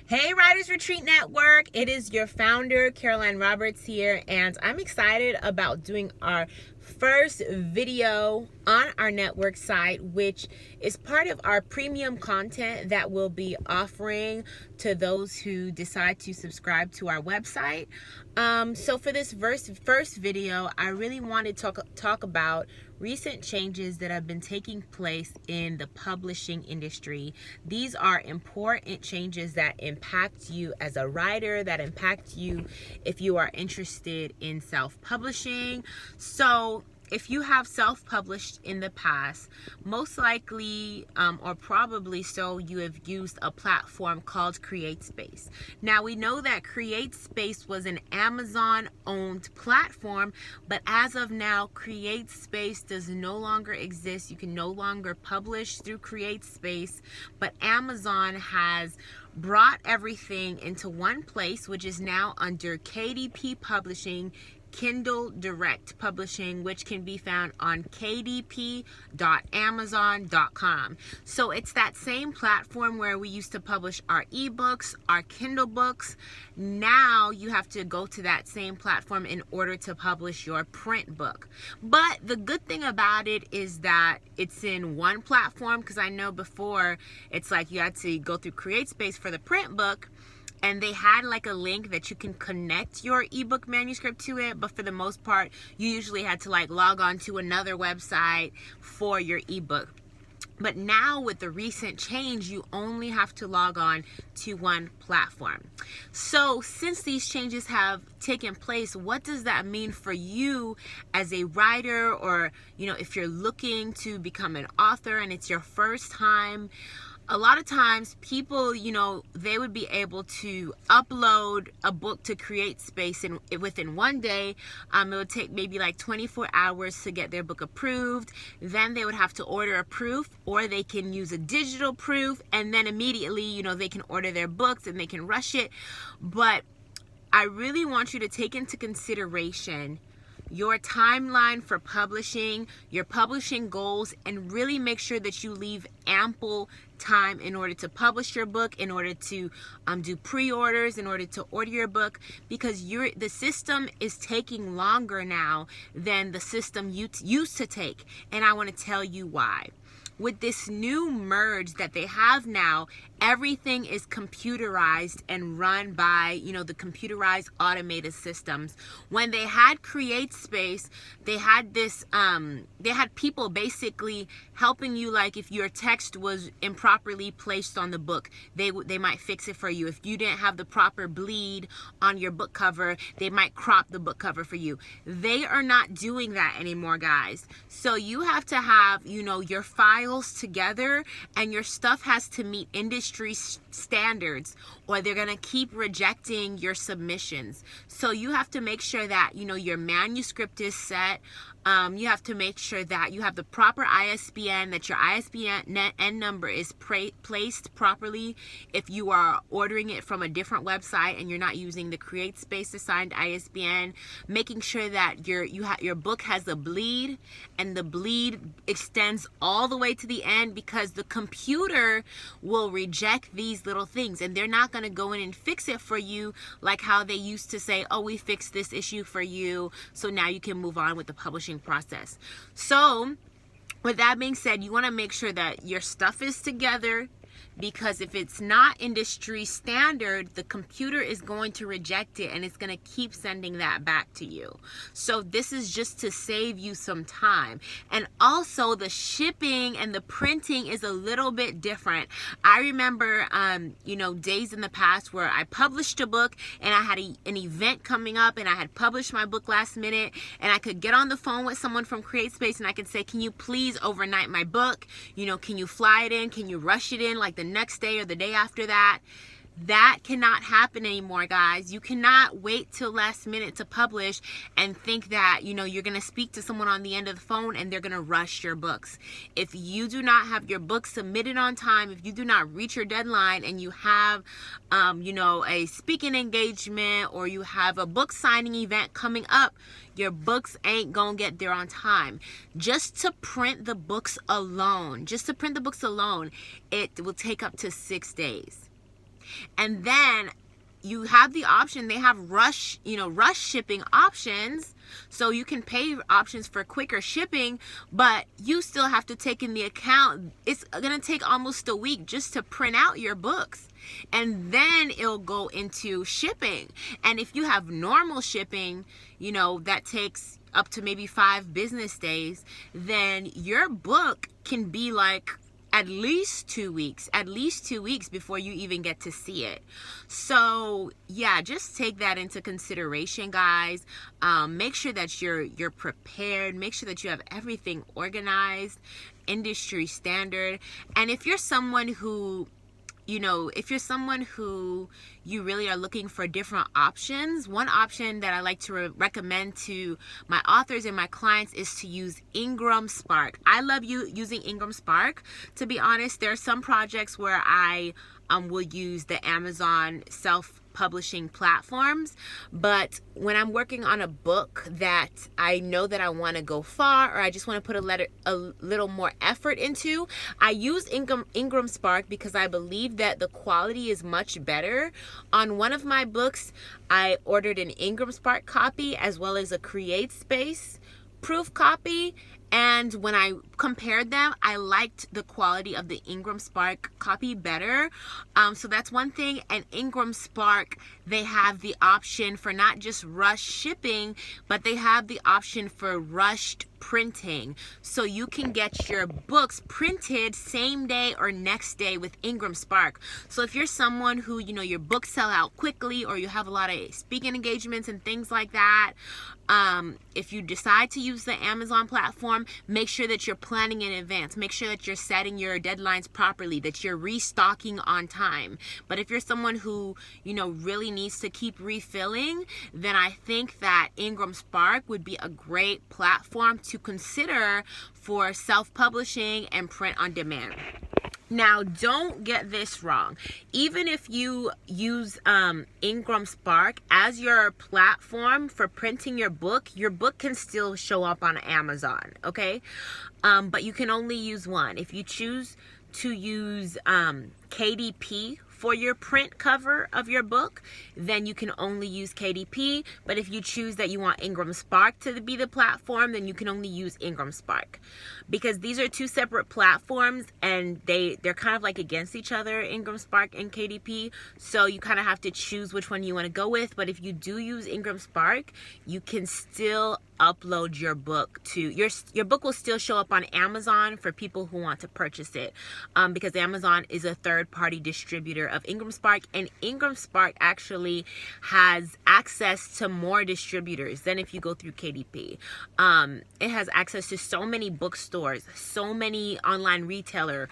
Hey Writers Retreat Network, it is your founder Caroline Roberts here, and I'm excited about doing our first video on our network site, which is part of our premium content that we'll be offering to those who decide to subscribe to our website. So for this first video, I really want to talk about recent changes that have been taking place in the publishing industry. These are important changes that impact you as a writer, that impact you if you are interested in self-publishing. So if you have self-published in the past, most likely or probably so, you have used a platform called Createspace. Now we know that Createspace was an Amazon-owned platform, but as of now, Createspace does no longer exist. You can no longer publish through Createspace, but Amazon has brought everything into one place, which is now under KDP Publishing, Kindle Direct Publishing, which can be found on kdp.amazon.com. So it's that same platform where we used to publish our ebooks, our Kindle books. Now you have to go to that same platform in order to publish your print book. But the good thing about it is that it's in one platform, because I know before it's like you had to go through Createspace for the print book, and they had like a link that you can connect your ebook manuscript to it, but for the most part you usually had to like log on to another website for your ebook. But now with the recent change, you only have to log on to one platform. So since these changes have taken place, what does that mean for you as a writer, or if you're looking to become an author and it's your first time? A lot of times people, they would be able to upload a book to Createspace within one day. It would take maybe like 24 hours to get their book approved. Then they would have to order a proof, or they can use a digital proof, and then immediately, they can order their books and they can rush it. But I really want you to take into consideration your timeline for publishing, your publishing goals, and really make sure that you leave ample time in order to publish your book, in order to do pre-orders, in order to order your book, because the system is taking longer now than the system used to take. And I want to tell you why. With this new merge that they have now, everything is computerized and run by, the computerized automated systems. When they had Createspace, they had this, they had people basically helping you, like if your text was improperly placed on the book, they might fix it for you. If you didn't have the proper bleed on your book cover, they might crop the book cover for you. They are not doing that anymore, guys. So you have to have, your files together, and your stuff has to meet industry standards, or they're going to keep rejecting your submissions. So you have to make sure that your manuscript is set. You have to make sure that you have the proper ISBN, that your ISBN number is placed properly if you are ordering it from a different website and you're not using the Createspace assigned ISBN. Making sure that your book has a bleed, and the bleed extends all the way to the end, because the computer will reject these little things, and they're not going to go in and fix it for you like how they used to say, oh, we fixed this issue for you, so now you can move on with the publishing process. So with that being said, you want to make sure that your stuff is together, because if it's not industry standard, the computer is going to reject it, and it's going to keep sending that back to you. So this is just to save you some time. And also the shipping and the printing is a little bit different. I remember days in the past where I published a book and I had an event coming up, and I had published my book last minute, and I could get on the phone with someone from Createspace and I could say, can you please overnight my book? Can you fly it in? Can you rush it in like the next day or the day after that? That cannot happen anymore, guys. You cannot wait till last minute to publish and think that, you're going to speak to someone on the end of the phone and they're going to rush your books. If you do not have your book submitted on time, if you do not reach your deadline, and you have, a speaking engagement, or you have a book signing event coming up, your books ain't going to get there on time. Just to print the books alone, it will take up to 6 days. And then you have the option, they have rush shipping options, so you can pay options for quicker shipping, but you still have to take in the account it's gonna take almost a week just to print out your books, and then it'll go into shipping. And if you have normal shipping, that takes up to maybe 5 business days, then your book can be like at least 2 weeks before you even get to see it. So yeah, just take that into consideration, guys. Make sure that you're prepared. Make sure that you have everything organized, industry standard. And if you're someone who you really are looking for different options, one option that I like to recommend to my authors and my clients is to use Ingram Spark. I love using Ingram Spark. To be honest, there are some projects where I will use the Amazon self-publishing platforms, but when I'm working on a book that I know that I want to go far, or I just want to put a little more effort into, I use Ingram Spark because I believe that the quality is much better. On one of my books, I ordered an Ingram Spark copy as well as a Createspace proof copy, and when I compared them, I liked the quality of the Ingram Spark copy better. So that's one thing. And Ingram Spark, they have the option for not just rush shipping, but they have the option for rushed printing. So you can get your books printed same day or next day with Ingram Spark. So if you're someone who, your books sell out quickly, or you have a lot of speaking engagements and things like that, if you decide to use the Amazon platform, make sure that you're planning in advance. Make sure that you're setting your deadlines properly, that you're restocking on time. But if you're someone who, really needs to keep refilling, then I think that Ingram Spark would be a great platform to consider for self-publishing and print on demand. Now, don't get this wrong. Even if you use Ingram Spark as your platform for printing your book can still show up on Amazon, okay? But you can only use one. If you choose to use KDP for your print cover of your book, then you can only use KDP. But if you choose that you want Ingram Spark to be the platform, then you can only use Ingram Spark, because these are two separate platforms and they're kind of like against each other, Ingram Spark and KDP. So you kind of have to choose which one you want to go with. But if you do use Ingram Spark, you can still upload your book to your book will still show up on Amazon for people who want to purchase it, because Amazon is a third-party distributor of Ingram Spark, and Ingram Spark actually has access to more distributors than if you go through KDP. It has access to so many bookstores, so many online retailers,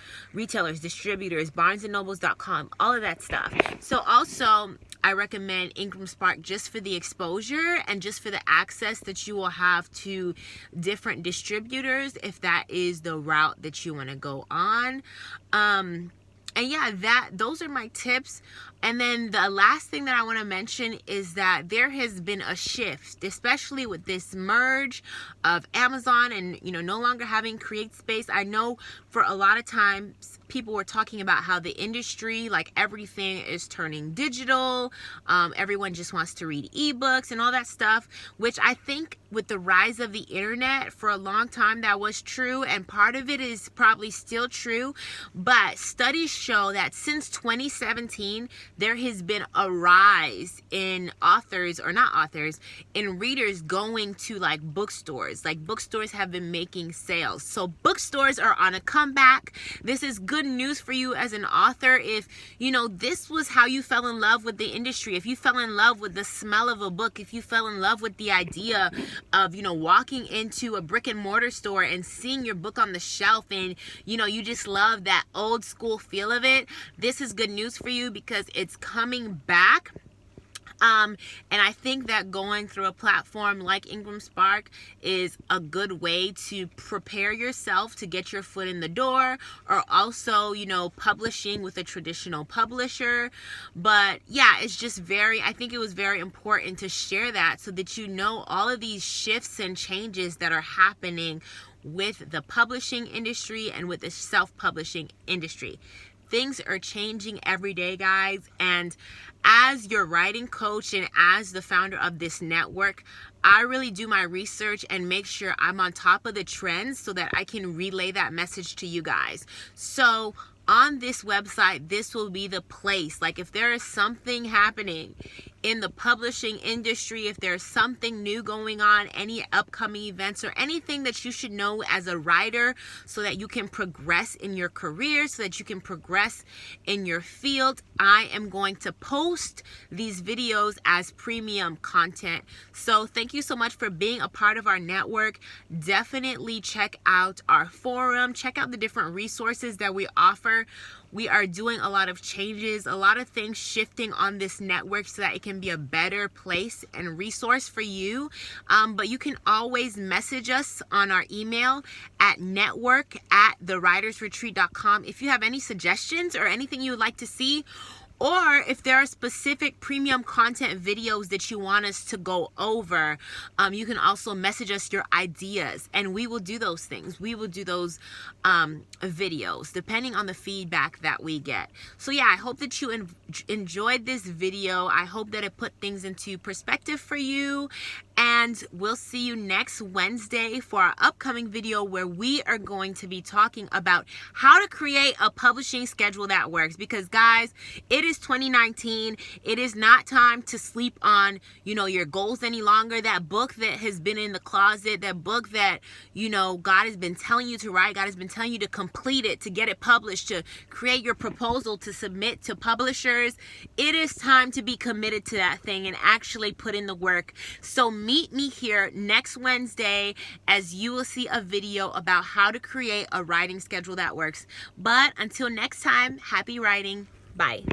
distributors, BarnesandNobles.com, all of that stuff. So also, I recommend Ingram Spark just for the exposure and just for the access that you will have to different distributors if that is the route that you want to go on. And yeah, those are my tips. And then the last thing that I want to mention is that there has been a shift, especially with this merge of Amazon and, no longer having Createspace. I know for a lot of times people were talking about how the industry, like everything is turning digital. Everyone just wants to read ebooks and all that stuff, which I think with the rise of the internet for a long time that was true, and part of it is probably still true. But studies show that since 2017, there has been a rise in in readers going to like bookstores. Like bookstores have been making sales. So bookstores are on a comeback. This is good news for you as an author. If, this was how you fell in love with the industry, if you fell in love with the smell of a book, if you fell in love with the idea of, walking into a brick and mortar store and seeing your book on the shelf and, you just love that old school feel of it, this is good news for you because it's coming back. And I think that going through a platform like Ingram Spark is a good way to prepare yourself to get your foot in the door, or also, publishing with a traditional publisher. But yeah, it's just I think it was very important to share that so that all of these shifts and changes that are happening with the publishing industry and with the self-publishing industry. things are changing every day, guys. And as your writing coach and as the founder of this network, I really do my research and make sure I'm on top of the trends so that I can relay that message to you guys. So on this website, this will be the place. Like if there is something happening in the publishing industry, if there's something new going on, any upcoming events or anything that you should know as a writer so that you can progress in your career, so that you can progress in your field, I am going to post these videos as premium content. So thank you so much for being a part of our network. Definitely check out our forum, check out the different resources that we offer. We are doing a lot of changes, a lot of things shifting on this network so that it can be a better place and resource for you. But you can always message us on our email at network@thewritersretreat.com if you have any suggestions or anything you would like to see. Or if there are specific premium content videos that you want us to go over, you can also message us your ideas and we will do those things. We will do those videos depending on the feedback that we get. So yeah, I hope that you enjoyed this video. I hope that it put things into perspective for you. And we'll see you next Wednesday for our upcoming video where we are going to be talking about how to create a publishing schedule that works. Because guys, it is 2019. It is not time to sleep on, your goals any longer. That book that has been in the closet, that book that, God has been telling you to write, God has been telling you to complete it, to get it published, to create your proposal, to submit to publishers. It is time to be committed to that thing and actually put in the work. So meet me here next Wednesday as you will see a video about how to create a writing schedule that works. But until next time, happy writing. Bye.